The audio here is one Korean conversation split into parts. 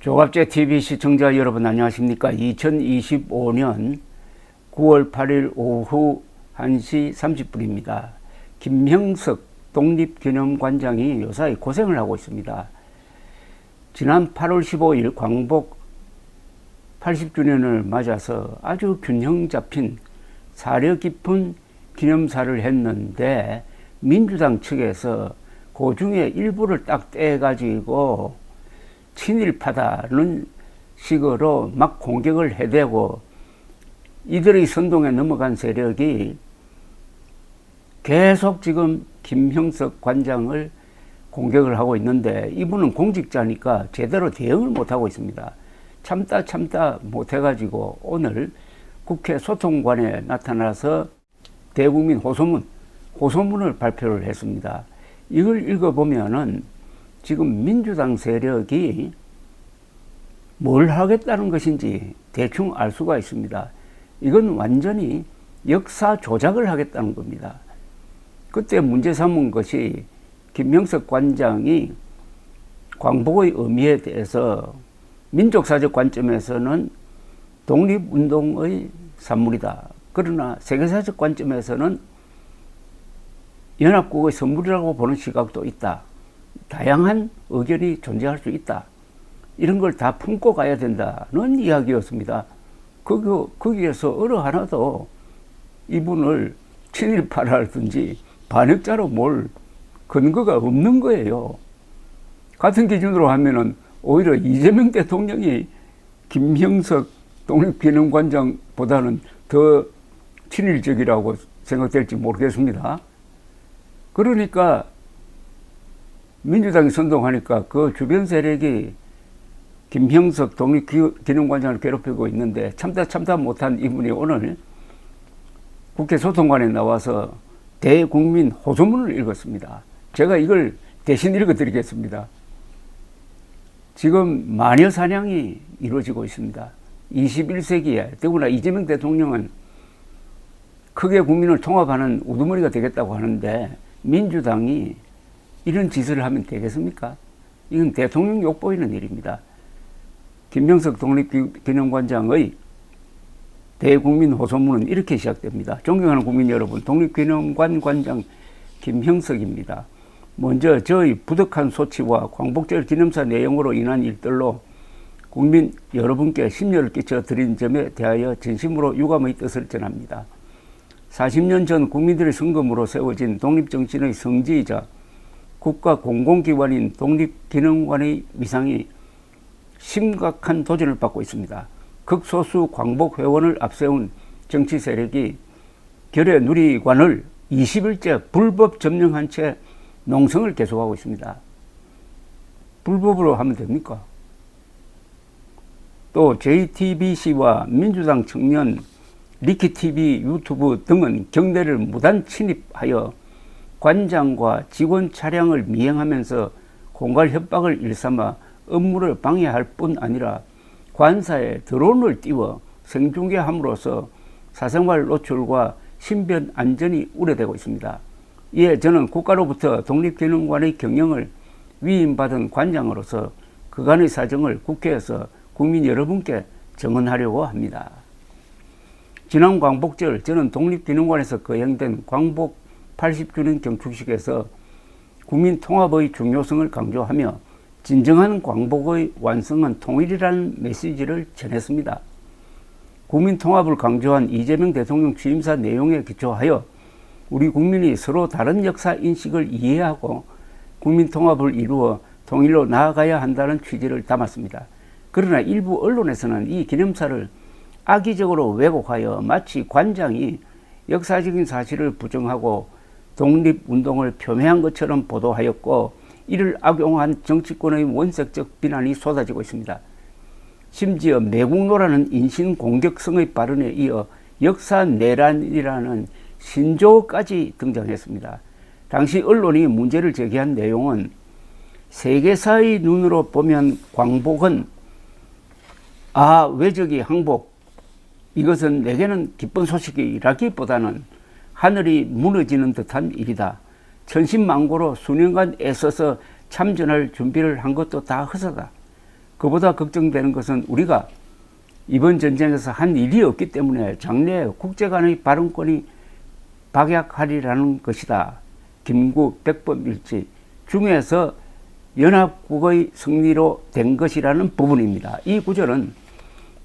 조갑제 TV 시청자 여러분 안녕하십니까? 2025년 9월 8일 오후 1시 30분입니다. 김형석 독립기념관장이 요사이 고생을 하고 있습니다. 지난 8월 15일 광복 80주년을 맞아서 아주 균형 잡힌 사려 깊은 기념사를 했는데 민주당 측에서 그 중에 일부를 딱 떼가지고 친일파다는 식으로 막 공격을 해대고 이들의 선동에 넘어간 세력이 계속 지금 김형석 관장을 공격을 하고 있는데 이분은 공직자니까 제대로 대응을 못하고 있습니다. 참다 못해가지고 오늘 국회 소통관에 나타나서 대국민 호소문을 발표를 했습니다. 이걸 읽어보면은 지금 민주당 세력이 뭘 하겠다는 것인지 대충 알 수가 있습니다. 이건 완전히 역사 조작을 하겠다는 겁니다. 그때 문제 삼은 것이 김형석 관장이 광복의 의미에 대해서 민족사적 관점에서는 독립운동의 산물이다. 그러나 세계사적 관점에서는 연합국의 선물이라고 보는 시각도 있다. 다양한 의견이 존재할 수 있다. 이런 걸 다 품고 가야 된다는 이야기였습니다. 거기에서 어느 하나도 이분을 친일파라든지 반역자로 볼 근거가 없는 거예요. 같은 기준으로 하면은 오히려 이재명 대통령이 김형석 독립기념관장보다는 더 친일적이라고 생각될지 모르겠습니다. 그러니까 민주당이 선동하니까 그 주변 세력이 김형석 독립기념관장을 괴롭히고 있는데 참다 못한 이분이 오늘 국회 소통관에 나와서 대국민 호소문을 읽었습니다. 제가 이걸 대신 읽어드리겠습니다. 지금 마녀 사냥이 이루어지고 있습니다. 21세기에 더구나 이재명 대통령은 크게 국민을 통합하는 우두머리가 되겠다고 하는데 민주당이 이런 짓을 하면 되겠습니까? 이건 대통령 욕보이는 일입니다. 김형석 독립기념관장의 대국민 호소문은 이렇게 시작됩니다. 존경하는 국민 여러분, 독립기념관 관장 김형석입니다. 먼저 저의 부득한 소치와 광복절 기념사 내용으로 인한 일들로 국민 여러분께 심려를 끼쳐 드린 점에 대하여 진심으로 유감의 뜻을 전합니다. 40년 전 국민들의 성금으로 세워진 독립정신의 성지이자 국가 공공기관인 독립기념관의 위상이 심각한 도전을 받고 있습니다. 극소수 광복회원을 앞세운 정치 세력이 결의 누리관을 20일째 불법 점령한 채 농성을 계속하고 있습니다. 불법으로 하면 됩니까? 또 JTBC와 민주당 청년, 리키TV, 유튜브 등은 경대를 무단 침입하여 관장과 직원 차량을 미행하면서 공갈 협박을 일삼아 업무를 방해할 뿐 아니라 관사에 드론을 띄워 생중계함으로써 사생활 노출과 신변 안전이 우려되고 있습니다. 이에 저는 국가로부터 독립기념관의 경영을 위임받은 관장으로서 그간의 사정을 국회에서 국민 여러분께 증언하려고 합니다. 지난 광복절 저는 독립기념관에서 거행된 광복 80주년 경축식에서 국민 통합의 중요성을 강조하며 진정한 광복의 완성은 통일이라는 메시지를 전했습니다. 국민 통합을 강조한 이재명 대통령 취임사 내용에 기초하여 우리 국민이 서로 다른 역사 인식을 이해하고 국민 통합을 이루어 통일로 나아가야 한다는 취지를 담았습니다. 그러나 일부 언론에서는 이 기념사를 악의적으로 왜곡하여 마치 관장이 역사적인 사실을 부정하고 독립운동을 표명한 것처럼 보도하였고 이를 악용한 정치권의 원색적 비난이 쏟아지고 있습니다. 심지어 매국노라는 인신공격성의 발언에 이어 역사내란이라는 신조어까지 등장했습니다. 당시 언론이 문제를 제기한 내용은 세계사의 눈으로 보면 광복은 외적이 항복, 이것은 내게는 기쁜 소식이라기보다는 하늘이 무너지는 듯한 일이다. 천신만고로 수년간 애써서 참전할 준비를 한 것도 다 허사다. 그보다 걱정되는 것은 우리가 이번 전쟁에서 한 일이 없기 때문에 장래에 국제 간의 발언권이 박약하리라는 것이다. 김구 백범일지 중에서 연합국의 승리로 된 것이라는 부분입니다. 이 구절은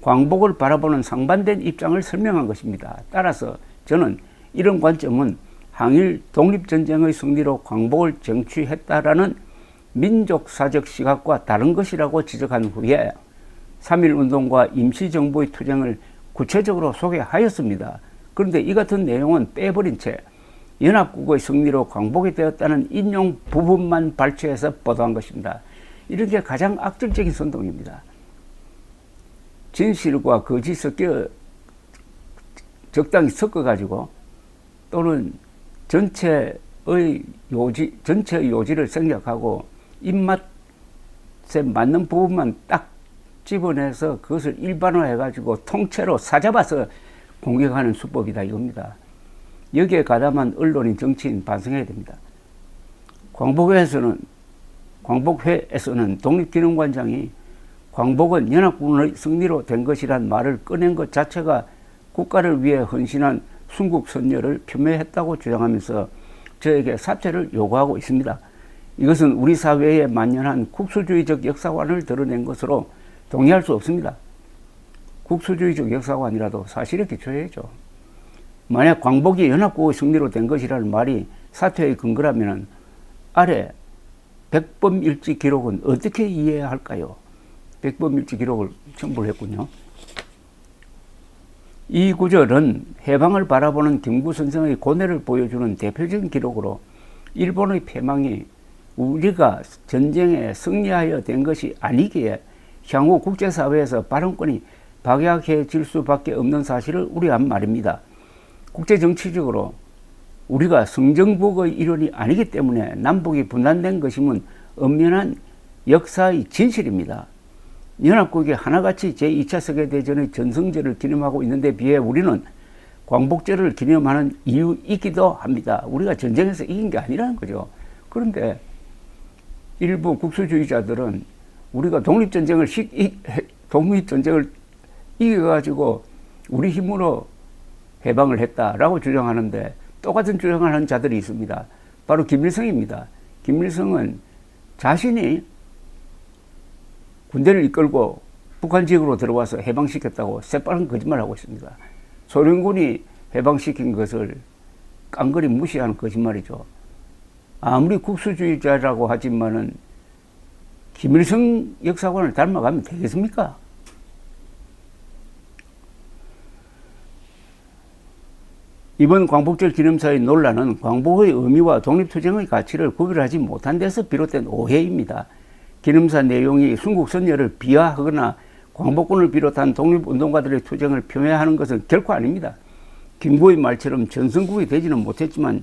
광복을 바라보는 상반된 입장을 설명한 것입니다. 따라서 저는 이런 관점은 항일 독립전쟁의 승리로 광복을 쟁취했다라는 민족사적 시각과 다른 것이라고 지적한 후에 3.1운동과 임시정부의 투쟁을 구체적으로 소개하였습니다. 그런데 이 같은 내용은 빼버린 채 연합국의 승리로 광복이 되었다는 인용 부분만 발췌해서 보도한 것입니다. 이런 게 가장 악질적인 선동입니다. 진실과 거짓 섞여 적당히 섞어가지고 또는 전체의 요지를 생략하고 입맛에 맞는 부분만 딱 집어내서 그것을 일반화해가지고 통째로 사잡아서 공격하는 수법이다 이겁니다. 여기에 가담한 언론인, 정치인 반성해야 됩니다. 광복회에서는 독립기념관장이 광복은 연합군의 승리로 된 것이란 말을 꺼낸 것 자체가 국가를 위해 헌신한 순국 선열을 표명했다고 주장하면서 저에게 사퇴를 요구하고 있습니다. 이것은 우리 사회에 만연한 국수주의적 역사관을 드러낸 것으로 동의할 수 없습니다. 국수주의적 역사관이라도 사실에 기초해야죠. 만약 광복이 연합국의 승리로 된 것이라는 말이 사퇴의 근거라면 아래 백범일지 기록은 어떻게 이해해야 할까요? 백범일지 기록을 첨부를 했군요. 이 구절은 해방을 바라보는 김구 선생의 고뇌를 보여주는 대표적인 기록으로 일본의 패망이 우리가 전쟁에 승리하여 된 것이 아니기에 향후 국제사회에서 발언권이 박약해질 수밖에 없는 사실을 우려한 말입니다. 국제정치적으로 우리가 성정국의 일원이 아니기 때문에 남북이 분단된 것임은 엄연한 역사의 진실입니다. 연합국이 하나같이 제2차 세계대전의 전승절을 기념하고 있는데 비해 우리는 광복절을 기념하는 이유이기도 합니다. 우리가 전쟁에서 이긴 게 아니라는 거죠. 그런데 일부 국수주의자들은 우리가 독립전쟁을 이겨가지고 우리 힘으로 해방을 했다라고 주장하는데 똑같은 주장을 하는 자들이 있습니다. 바로 김일성입니다. 김일성은 자신이 군대를 이끌고 북한 지역으로 들어와서 해방시켰다고 새빨간 거짓말을 하고 있습니다. 소련군이 해방시킨 것을 깡그리 무시하는 거짓말이죠. 아무리 국수주의자라고 하지만은 김일성 역사관을 닮아가면 되겠습니까? 이번 광복절 기념사의 논란은 광복의 의미와 독립투쟁의 가치를 구별하지 못한 데서 비롯된 오해입니다. 기념사 내용이 순국선열을 비하하거나 광복군을 비롯한 독립운동가들의 투쟁을 표명하는 것은 결코 아닙니다. 김구의 말처럼 전승국이 되지는 못했지만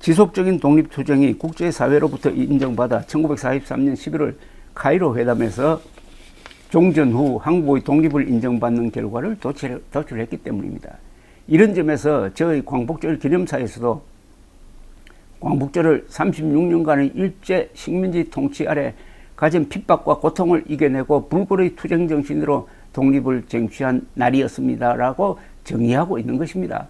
지속적인 독립투쟁이 국제사회로부터 인정받아 1943년 11월 카이로 회담에서 종전 후 한국의 독립을 인정받는 결과를 도출했기 때문입니다. 이런 점에서 저의 광복절 기념사에서도 광복절을 36년간의 일제 식민지 통치 아래 가진 핍박과 고통을 이겨내고 불굴의 투쟁 정신으로 독립을 쟁취한 날이었습니다라고 정의하고 있는 것입니다.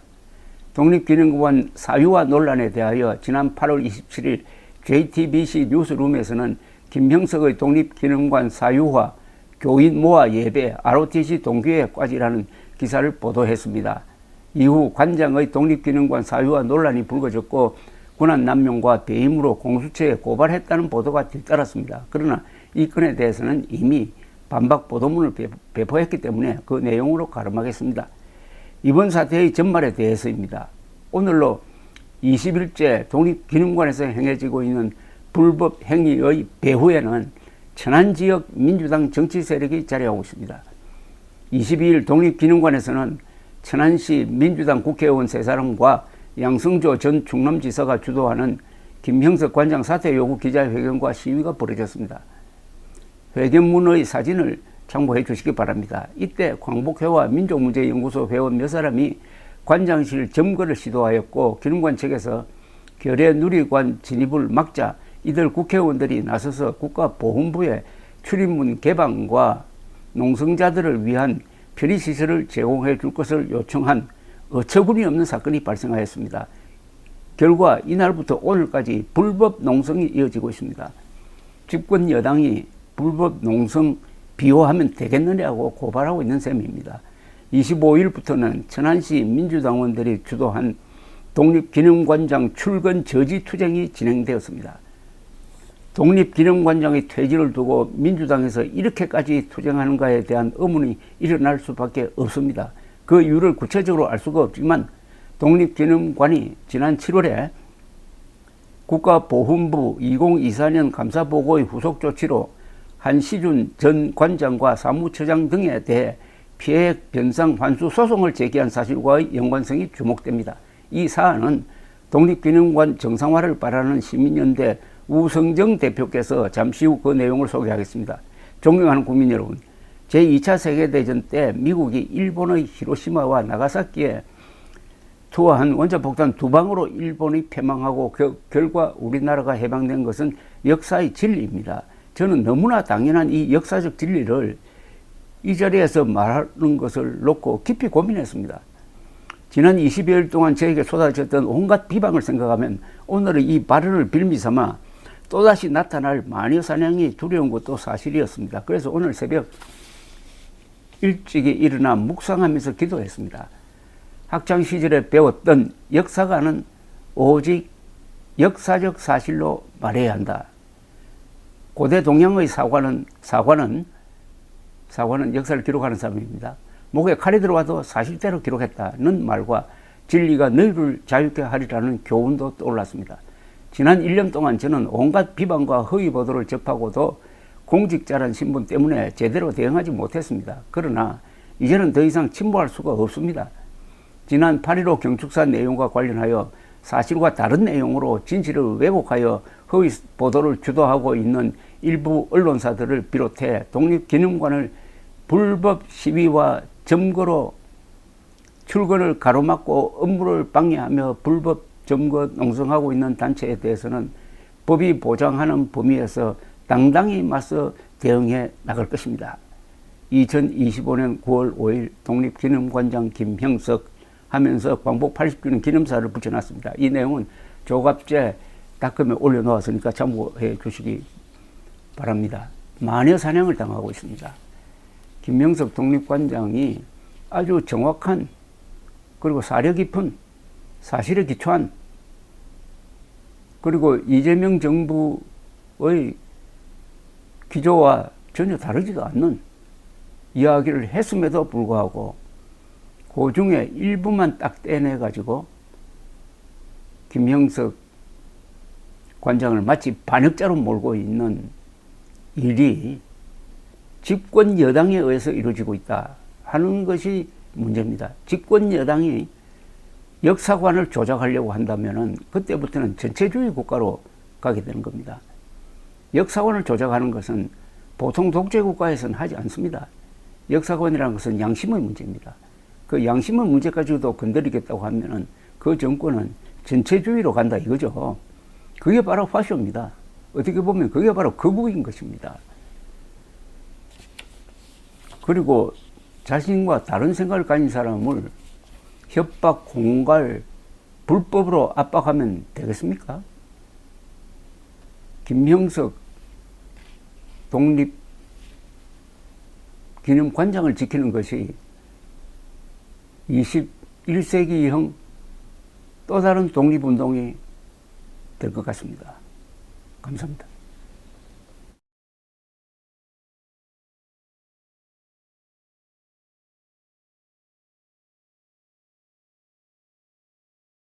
독립기념관 사유화 논란에 대하여 지난 8월 27일 JTBC 뉴스룸에서는 김형석의 독립기념관 사유화, 교인 모아 예배, ROTC 동기회 과지라는 기사를 보도했습니다. 이후 관장의 독립기념관 사유화 논란이 불거졌고 군한 남용과 배임으로 공수처에 고발했다는 보도가 뒤따랐습니다. 그러나 이 건에 대해서는 이미 반박 보도문을 배포했기 때문에 그 내용으로 가름하겠습니다. 이번 사태의 전말에 대해서입니다. 오늘로 21째 독립기념관에서 행해지고 있는 불법 행위의 배후에는 천안지역 민주당 정치 세력이 자리하고 있습니다. 22일 독립기념관에서는 천안시 민주당 국회의원 3사람과 양승조 전 충남지사가 주도하는 김형석 관장 사퇴 요구 기자회견과 시위가 벌어졌습니다. 회견문의 사진을 참고해 주시기 바랍니다. 이때 광복회와 민족문제연구소 회원 몇 사람이 관장실 점거를 시도하였고 기념관 측에서 결의 누리관 진입을 막자 이들 국회의원들이 나서서 국가보훈부에 출입문 개방과 농성자들을 위한 편의시설을 제공해 줄 것을 요청한 어처구니 없는 사건이 발생하였습니다. 결과 이날부터 오늘까지 불법 농성이 이어지고 있습니다. 집권 여당이 불법 농성 비호하면 되겠느냐고 고발하고 있는 셈입니다. 25일부터는 천안시 민주당원들이 주도한 독립기념관장 출근 저지 투쟁이 진행되었습니다. 독립기념관장의 퇴진을 두고 민주당에서 이렇게까지 투쟁하는가에 대한 의문이 일어날 수밖에 없습니다. 그 이유를 구체적으로 알 수가 없지만 독립기념관이 지난 7월에 국가보훈부 2024년 감사보고의 후속 조치로 한시준 전 관장과 사무처장 등에 대해 피해액 변상 환수 소송을 제기한 사실과의 연관성이 주목됩니다. 이 사안은 독립기념관 정상화를 바라는 시민연대 우성정 대표께서 잠시 후 그 내용을 소개하겠습니다. 존경하는 국민 여러분, 제2차 세계대전 때 미국이 일본의 히로시마와 나가사키에 투하한 원자폭탄 2방으로 일본이 패망하고 결과 우리나라가 해방된 것은 역사의 진리입니다. 저는 너무나 당연한 이 역사적 진리를 이 자리에서 말하는 것을 놓고 깊이 고민했습니다. 지난 20여일 동안 저에게 쏟아졌던 온갖 비방을 생각하면 오늘의 이 발언을 빌미삼아 또다시 나타날 마녀 사냥이 두려운 것도 사실이었습니다. 그래서 오늘 새벽 일찍이 일어나 묵상하면서 기도했습니다. 학창시절에 배웠던 역사가는 오직 역사적 사실로 말해야 한다. 고대 동양의 사관은 역사를 기록하는 사람입니다. 목에 칼이 들어와도 사실대로 기록했다는 말과 진리가 너희를 자유케 하리라는 교훈도 떠올랐습니다. 지난 1년 동안 저는 온갖 비방과 허위 보도를 접하고도 공직자란 신분 때문에 제대로 대응하지 못했습니다. 그러나 이제는 더 이상 침묵할 수가 없습니다. 지난 8.15 경축사 내용과 관련하여 사실과 다른 내용으로 진실을 왜곡하여 허위 보도를 주도하고 있는 일부 언론사들을 비롯해 독립기념관을 불법 시위와 점거로 출근을 가로막고 업무를 방해하며 불법 점거 농성하고 있는 단체에 대해서는 법이 보장하는 범위에서 당당히 맞서 대응해 나갈 것입니다. 2025년 9월 5일 독립기념관장 김형석 하면서 광복 80주년 기념사를 붙여놨습니다. 이 내용은 조갑제 닷컴에 올려놓았으니까 참고해 주시기 바랍니다. 마녀 사냥을 당하고 있습니다. 김명석 독립관장이 아주 정확한 그리고 사려 깊은 사실에 기초한 그리고 이재명 정부의 기조와 전혀 다르지도 않는 이야기를 했음에도 불구하고 그 중에 일부만 딱 떼내가지고 김형석 관장을 마치 반역자로 몰고 있는 일이 집권 여당에 의해서 이루어지고 있다 하는 것이 문제입니다. 집권 여당이 역사관을 조작하려고 한다면 그때부터는 전체주의 국가로 가게 되는 겁니다. 역사관을 조작하는 것은 보통 독재 국가에서는 하지 않습니다. 역사관이라는 것은 양심의 문제입니다. 그 양심의 문제까지도 건드리겠다고 하면은 그 정권은 전체주의로 간다 이거죠. 그게 바로 파쇼입니다. 어떻게 보면 그게 바로 거국인 것입니다. 그리고 자신과 다른 생각을 가진 사람을 협박, 공갈, 불법으로 압박하면 되겠습니까? 김형석 독립기념관장을 지키는 것이 21세기형 또 다른 독립운동이 될 것 같습니다. 감사합니다.